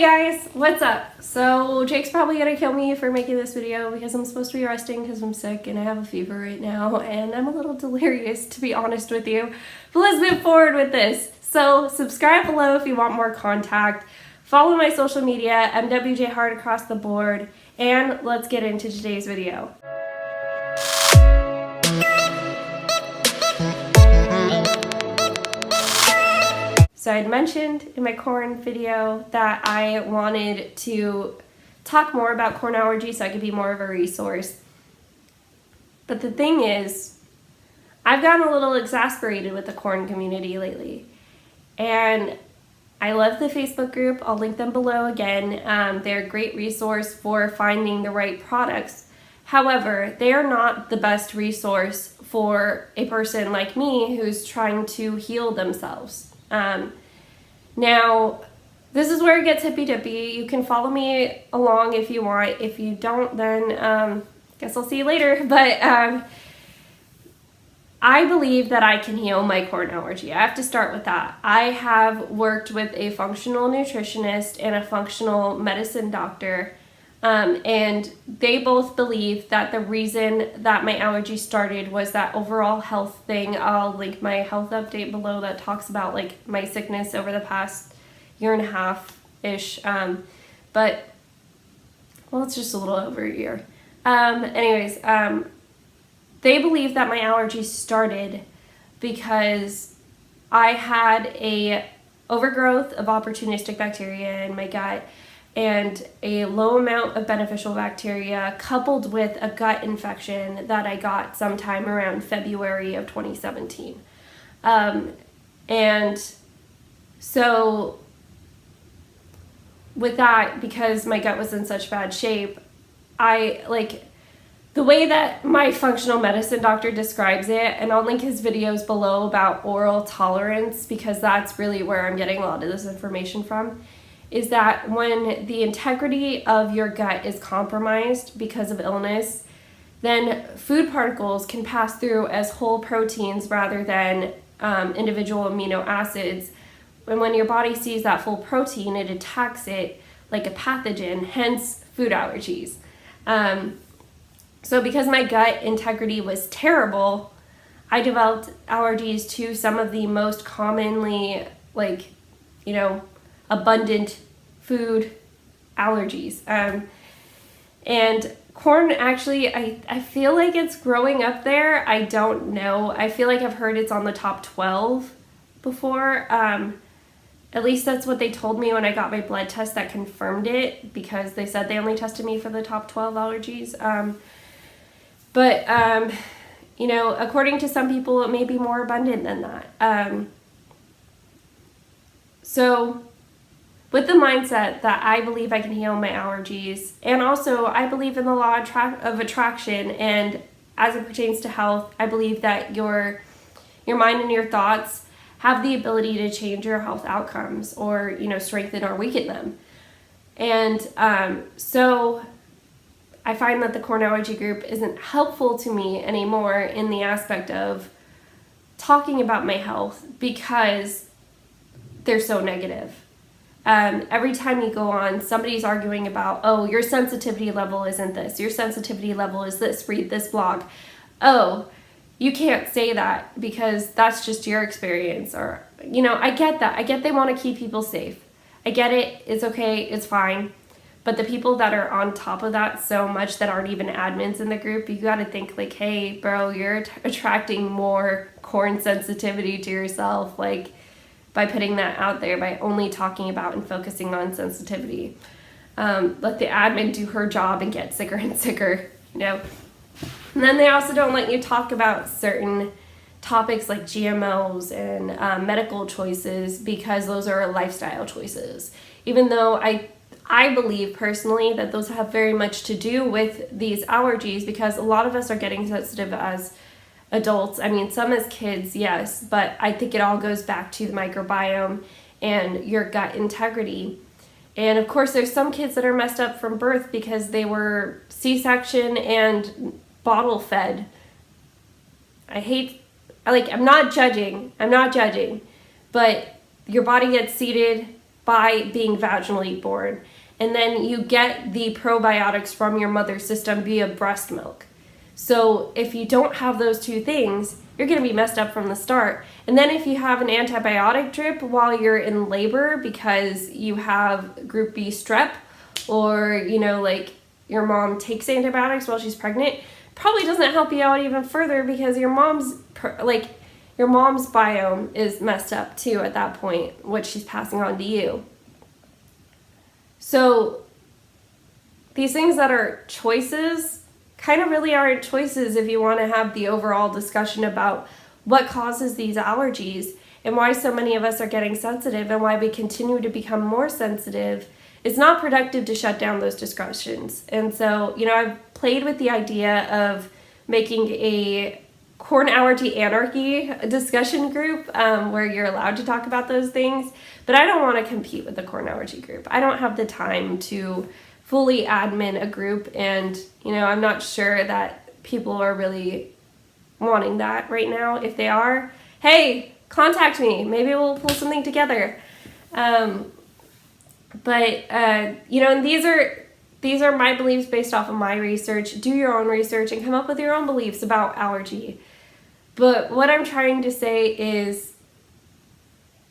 Hey guys, what's up? So Jake's probably gonna kill me for making this video because I'm supposed to be resting because I'm sick and I have a fever right now and I'm a little delirious, to be honest with you. But let's move forward with this. So subscribe below if you want more contact. Follow my social media, MWJ Hard across the board, and let's get into today's video. So I'd mentioned in my corn video that I wanted to talk more about corn allergy so I could be more of a resource. But the thing is, I've gotten a little exasperated with the corn community lately. And I love the Facebook group. I'll link them below again. They're a great resource for finding the right products. However, they are not the best resource for a person like me who's trying to heal themselves. Now, this is where it gets hippy-dippy. You can follow me along if you want. If you don't, then guess I'll see you later. But I believe that I can heal my corn allergy. I have to start with that. I have worked with a functional nutritionist and a functional medicine doctor, and they both believe that the reason that my allergy started was that overall health thing. I'll link my health update below that talks about like my sickness over the past year and a half-ish, but well, it's just a little over a year. They believe that my allergy started because I had a overgrowth of opportunistic bacteria in my gut and a low amount of beneficial bacteria coupled with a gut infection that I got sometime around February of 2017. And so with that, because my gut was in such bad shape, the way that my functional medicine doctor describes it, and I'll link his videos below about oral tolerance because that's really where I'm getting a lot of this information from, is that when the integrity of your gut is compromised because of illness, then food particles can pass through as whole proteins rather than individual amino acids. And when your body sees that full protein, it attacks it like a pathogen, hence food allergies. So because my gut integrity was terrible, I developed allergies to some of the most commonly, abundant food allergies. And corn, actually, I feel like it's growing up there. I don't know. I feel like I've heard it's on the top 12 before. At least that's what they told me when I got my blood test that confirmed it, because they said they only tested me for the top 12 allergies. According to some people, it may be more abundant than that. So with the mindset that I believe I can heal my allergies, and also I believe in the law of attraction, and as it pertains to health, I believe that your mind and your thoughts have the ability to change your health outcomes or, strengthen or weaken them. And so I find that the corn allergy group isn't helpful to me anymore in the aspect of talking about my health because they're so negative. Every time you go on, somebody's arguing about, oh, your sensitivity level isn't this, your sensitivity level is this, read this blog. Oh, you can't say that because that's just your experience. Or, I get that. I get they want to keep people safe. I get it. It's okay. It's fine. But the people that are on top of that so much that aren't even admins in the group, you got to think like, hey, bro, you're attracting more corn sensitivity to yourself, by putting that out there, by only talking about and focusing on sensitivity. Let the admin do her job and get sicker and sicker, And then they also don't let you talk about certain topics like GMOs and medical choices because those are lifestyle choices. Even though I believe personally that those have very much to do with these allergies because a lot of us are getting sensitive as adults. I mean, some as kids, yes, but I think it all goes back to the microbiome and your gut integrity. And of course, there's some kids that are messed up from birth because they were C-section and bottle fed. I'm not judging, but your body gets seeded by being vaginally born. And then you get the probiotics from your mother's system via breast milk. So if you don't have those two things, you're going to be messed up from the start. And then if you have an antibiotic drip while you're in labor because you have group B strep, or, you know, like your mom takes antibiotics while she's pregnant, probably doesn't help you out even further because your mom's biome is messed up too at that point, what she's passing on to you. So these things that are choices kind of really aren't choices if you want to have the overall discussion about what causes these allergies and why so many of us are getting sensitive and why we continue to become more sensitive. It's not productive to shut down those discussions. And so, you know, I've played with the idea of making a corn allergy anarchy discussion group where you're allowed to talk about those things, but I don't want to compete with the corn allergy group. I don't have the time to fully admin a group, and, you know, I'm not sure that people are really wanting that right now. If they are, hey, contact me. Maybe we'll pull something together. You know, and these are my beliefs based off of my research. Do your own research and come up with your own beliefs about allergy. But what I'm trying to say is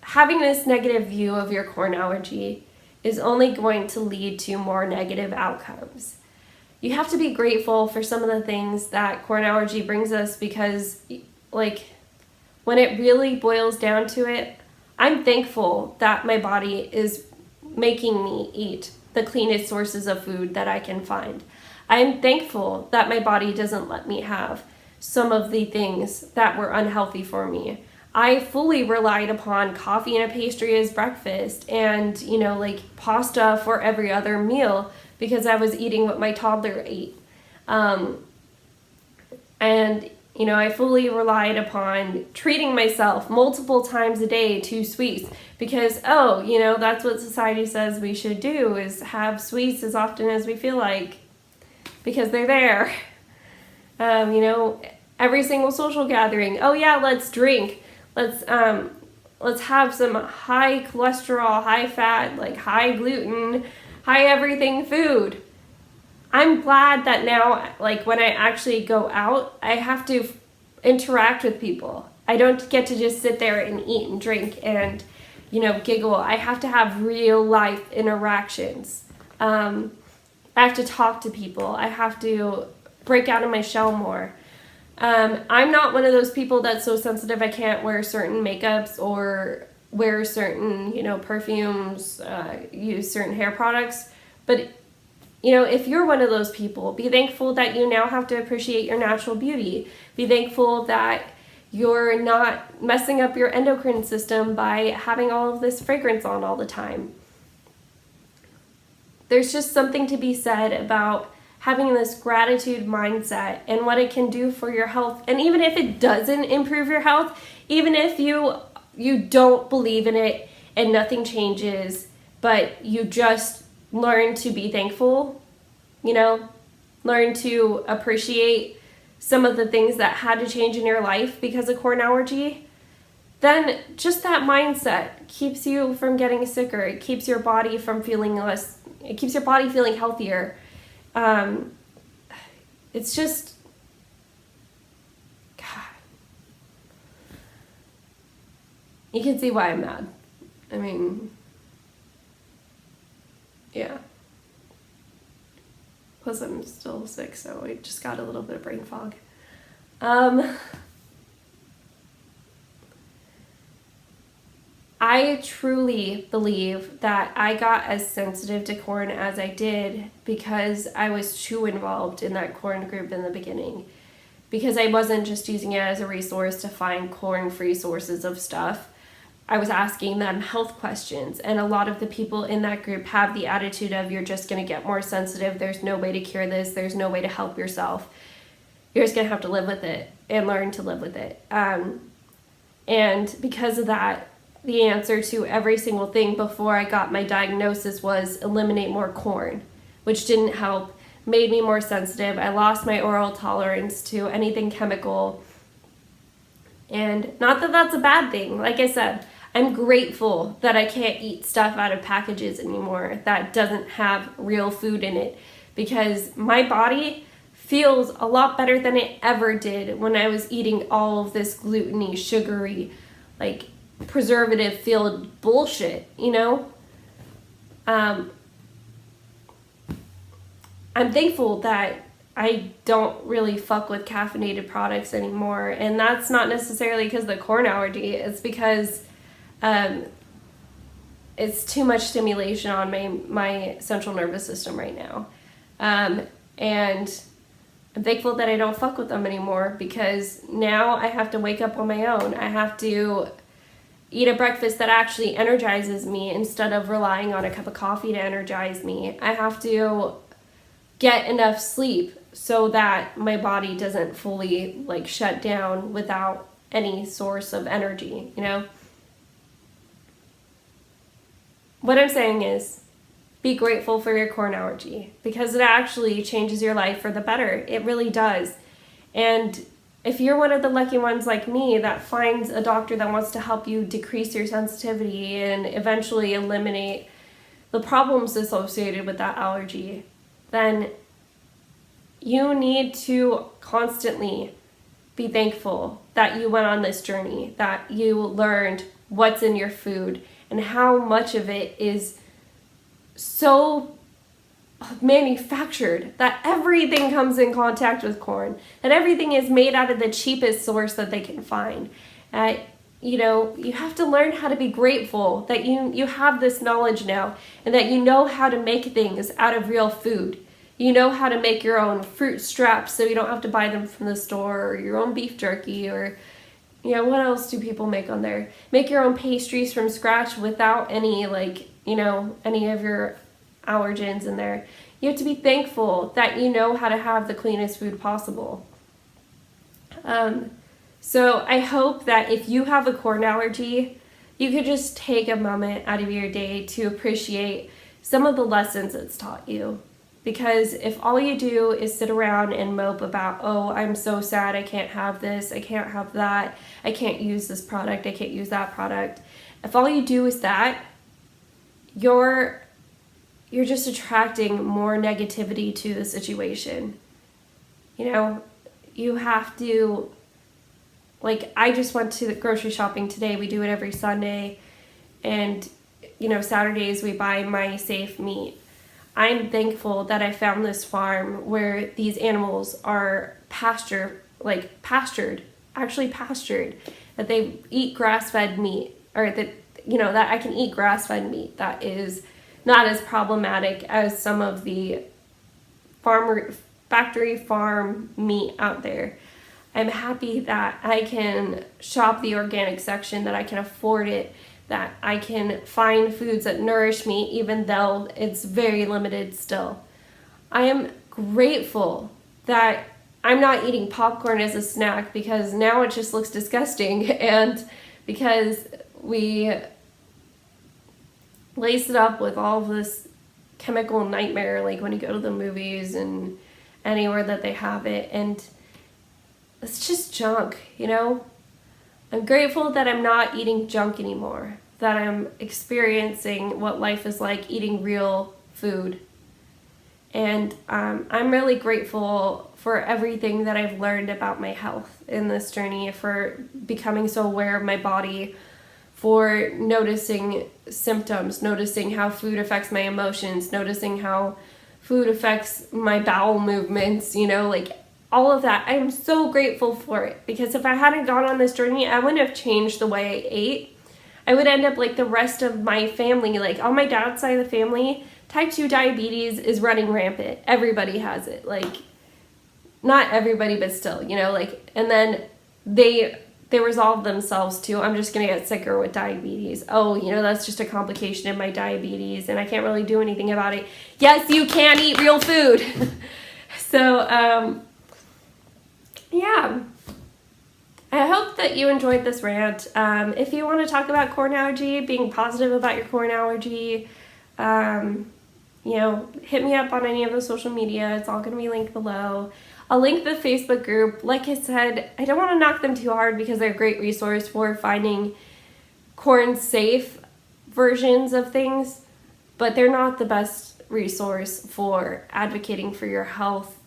having this negative view of your corn allergy is only going to lead to more negative outcomes. You have to be grateful for some of the things that corn allergy brings us because, like, when it really boils down to it, I'm thankful that my body is making me eat the cleanest sources of food that I can find. I'm thankful that my body doesn't let me have some of the things that were unhealthy for me. I fully relied upon coffee and a pastry as breakfast and, you know, like pasta for every other meal because I was eating what my toddler ate. And, you know, I fully relied upon treating myself multiple times a day to sweets because, oh, you know, that's what society says we should do, is have sweets as often as we feel like because they're there. You know, every single social gathering, oh yeah, let's drink. Let's have some high cholesterol, high fat, like high gluten, high everything food. I'm glad that now, like when I actually go out, I have to interact with people. I don't get to just sit there and eat and drink and, you know, giggle. I have to have real life interactions. I have to talk to people. I have to break out of my shell more. I'm not one of those people that's so sensitive I can't wear certain makeups or wear certain, you know, perfumes, use certain hair products. But, you know, if you're one of those people, be thankful that you now have to appreciate your natural beauty. Be thankful that you're not messing up your endocrine system by having all of this fragrance on all the time. There's just something to be said about having this gratitude mindset and what it can do for your health. And even if it doesn't improve your health, even if you don't believe in it and nothing changes, but you just learn to be thankful, you know, learn to appreciate some of the things that had to change in your life because of corn allergy, then just that mindset keeps you from getting sicker. It keeps your body from feeling less, it keeps your body feeling healthier. It's just, God, you can see why I'm mad. I mean, yeah. Plus I'm still sick, so I just got a little bit of brain fog. I truly believe that I got as sensitive to corn as I did because I was too involved in that corn group in the beginning. Because I wasn't just using it as a resource to find corn-free sources of stuff. I was asking them health questions, and a lot of the people in that group have the attitude of, you're just going to get more sensitive, there's no way to cure this, there's no way to help yourself. You're just going to have to live with it and learn to live with it. And because of that, the answer to every single thing before I got my diagnosis was eliminate more corn, which didn't help, made me more sensitive. I lost my oral tolerance to anything chemical. And not that that's a bad thing. Like I said, I'm grateful that I can't eat stuff out of packages anymore that doesn't have real food in it, because my body feels a lot better than it ever did when I was eating all of this gluten-y, sugary, like preservative-filled bullshit, you know? I'm thankful that I don't really fuck with caffeinated products anymore, and that's not necessarily because of the corn allergy. It's because it's too much stimulation on my central nervous system right now, and I'm thankful that I don't fuck with them anymore, because now I have to wake up on my own. I have to eat a breakfast that actually energizes me instead of relying on a cup of coffee to energize me. I have to get enough sleep so that my body doesn't fully like shut down without any source of energy, you know? What I'm saying is, be grateful for your corn allergy, because it actually changes your life for the better. It really does. And if you're one of the lucky ones like me that finds a doctor that wants to help you decrease your sensitivity and eventually eliminate the problems associated with that allergy, then you need to constantly be thankful that you went on this journey, that you learned what's in your food and how much of it is so manufactured, that everything comes in contact with corn, that everything is made out of the cheapest source that they can find. You know, you have to learn how to be grateful that you have this knowledge now, and that you know how to make things out of real food. You know how to make your own fruit straps so you don't have to buy them from the store, or your own beef jerky, or, you know, what else do people make on there? Make your own pastries from scratch without any, like, you know, any of your allergens in there. You have to be thankful that you know how to have the cleanest food possible. So I hope that if you have a corn allergy, you could just take a moment out of your day to appreciate some of the lessons it's taught you. Because if all you do is sit around and mope about, oh, I'm so sad, I can't have this, I can't have that, I can't use this product, I can't use that product. If all you do is that, you're just attracting more negativity to the situation. You know, you have to, like, I just went to the grocery shopping today. We do it every Sunday. And, you know, Saturdays we buy My Safe meat. I'm thankful that I found this farm where these animals are pastured, that they eat grass-fed meat, or that, you know, that I can eat grass-fed meat that is not as problematic as some of the factory farm meat out there. I'm happy that I can shop the organic section, that I can afford it, that I can find foods that nourish me even though it's very limited still. I am grateful that I'm not eating popcorn as a snack, because now it just looks disgusting, and because we lace it up with all of this chemical nightmare, like when you go to the movies and anywhere that they have it, and it's just junk, you know? I'm grateful that I'm not eating junk anymore, that I'm experiencing what life is like eating real food. And I'm really grateful for everything that I've learned about my health in this journey, for becoming so aware of my body, for noticing symptoms, noticing how food affects my emotions, noticing how food affects my bowel movements, you know, like all of that. I'm so grateful for it, because if I hadn't gone on this journey, I wouldn't have changed the way I ate. I would end up like the rest of my family. Like on my dad's side of the family, type 2 diabetes is running rampant. Everybody has it. Like, not everybody, but still, you know, like, and then they resolve themselves to, I'm just going to get sicker with diabetes. Oh, you know, that's just a complication of my diabetes and I can't really do anything about it. Yes, you can eat real food. So, yeah. I hope that you enjoyed this rant. If you want to talk about corn allergy, being positive about your corn allergy, you know, hit me up on any of the social media. It's all going to be linked below. I'll link the Facebook group. Like I said, I don't want to knock them too hard because they're a great resource for finding corn safe versions of things, but they're not the best resource for advocating for your health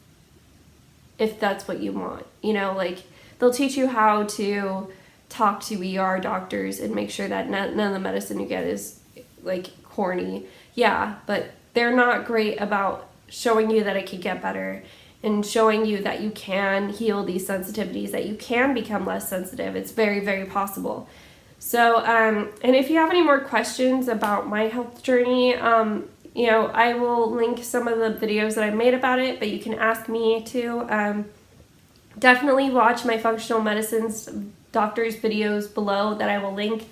if that's what you want. You know, like they'll teach you how to talk to ER doctors and make sure that none of the medicine you get is like corny. Yeah, but they're not great about showing you that it can get better and showing you that you can heal these sensitivities, that you can become less sensitive. It's very, very possible. So, and if you have any more questions about my health journey, you know, I will link some of the videos that I made about it, but you can ask me too. Definitely watch my functional medicines doctor's videos below that I will link.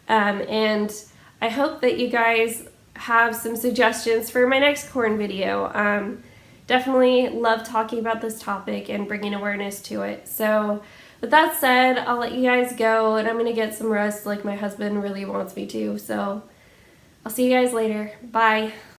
And I hope that you guys have some suggestions for my next corn video. Definitely love talking about this topic and bringing awareness to it. So with that said, I'll let you guys go, and I'm going to get some rest like my husband really wants me to. So I'll see you guys later. Bye.